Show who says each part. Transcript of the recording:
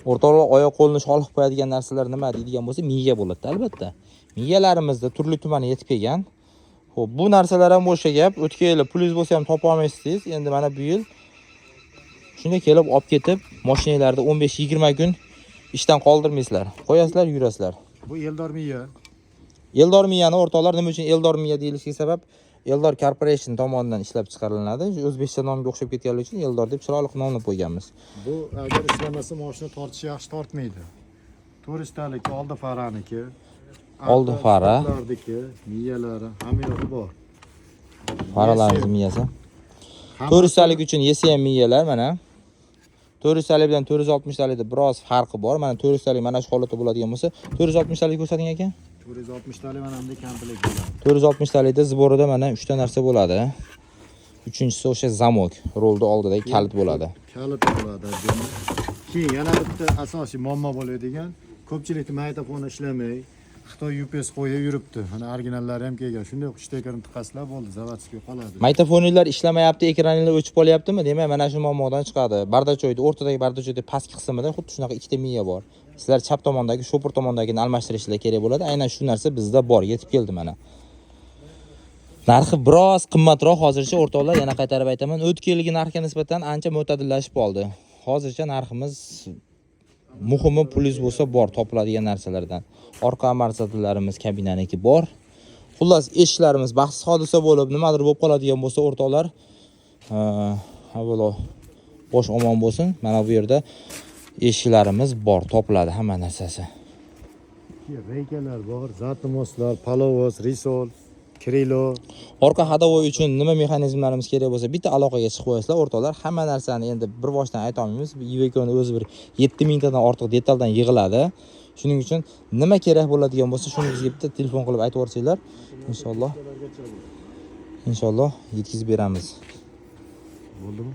Speaker 1: O'rtoqlar oyoq qo'lni sholib qo'yadigan narsalar nima deydigan bo'lsa, miya bo'ladi albatta. Miyalarimizda turli tumani yetib kelgan. Xo'p, bu narsalar ham o'sha gap. O'tgan yil pulingizz bo'lsa ham topa olmaysiz. Endi mana bu yil shunday kelib olib ketib, mashinalarda 15-20 kun ishdan qoldirmaysizlar. Qo'yasizlar, yurasizlar.
Speaker 2: Bu Eldor miya.
Speaker 1: Eldor miyani o'rtoqlar nima uchun Eldor miya deyilishiga sabab Eldor Corporation tomonidan ishlab chiqariladi. O'zbekcha nomga o'xshab ketganligi uchun Eldor deb chiroyli nomni qo'yganmiz.
Speaker 2: Bu agar ishlamasa mashina tortishi yaxshi tortmaydi. Turistaligi oldi faraniki.
Speaker 1: Oldi fara.
Speaker 2: Miyalari hamma yoqi bor.
Speaker 1: Faralarimiz miyasi. Turistalik uchun YSM miyalar mana. Turistalik bilan 460 talikda biroz farqi bor. Mana turistalik mana shu holatda bo'ladigan bo'lsa, 460 talik ko'rsating aka?
Speaker 2: 460 talik mana bunday komplet bo'ladi.
Speaker 1: 460 talikda zborida mana 3 ta narsa bo'ladi. Uchinchisi o'sha zamok, rolda oldidagi kalit bo'ladi.
Speaker 2: Kalit bo'ladi. Keyin yana bitta asosiy muammo bo'ladigan, ko'pchilikning magnitofoni ishlamay, Xitoy UPS qo'yib yuribdi. Mana originallari ham kelgan. Shunday shtekерni tiqasizlar bo'ldi, zavodskiy qoladi.
Speaker 1: Magnitofonlar ishlamayapti, ekraninglar o'chib qolyaptimi? Demak, mana shu muammodan chiqadi. Bardachoyda, o'rtadagi bardachoyda pastki qismida xuddi shunaqa ikkita miya bor. Sizlar chap tomondagi, shopur tomondagini almashtirishlar kerak bo'ladi. Aynan shu narsa bizda bor, yetib keldi mana. Narxi biroz qimmatroq hozircha o'rtoqlar, yana qaytarib aytaman, o'tgan yilgi narxga nisbatan ancha mo'tadillashib qoldi. Hozircha narximiz muhimi pulingiz bo'lsa bor, topiladigan narsalardan. Orqa amortizatorlarimiz kabinaniki bor. Xullas, eshiklarimiz baxtsiz hodisa bo'lib, nimadir bo'lib qoladigan bo'lsa o'rtoqlar, avvalo bosh omon bo'lsin. Mana bu yerda eshiklarimiz bor, topiladi hamma narsasi.
Speaker 2: Reykalar bor, zatimoslar, palovos, risol, krilo.
Speaker 1: Orqa hadovoy uchun nima mexanizmlarimiz kerak bo'lsa, bitta aloqaga chiqib qo'yasizlar o'rtoqlar. Hamma narsani endi bir boshdan ayta olmaymiz. Iveco'ning o'zi bir 7000 tadan ortiq detaldan yig'iladi. Shuning uchun nima kerak bo'ladigan bo'lsa, shuni bizga bitta telefon qilib aytib o'rsanglar, inshaalloh yetkazib beramiz.
Speaker 2: Bo'ldimi?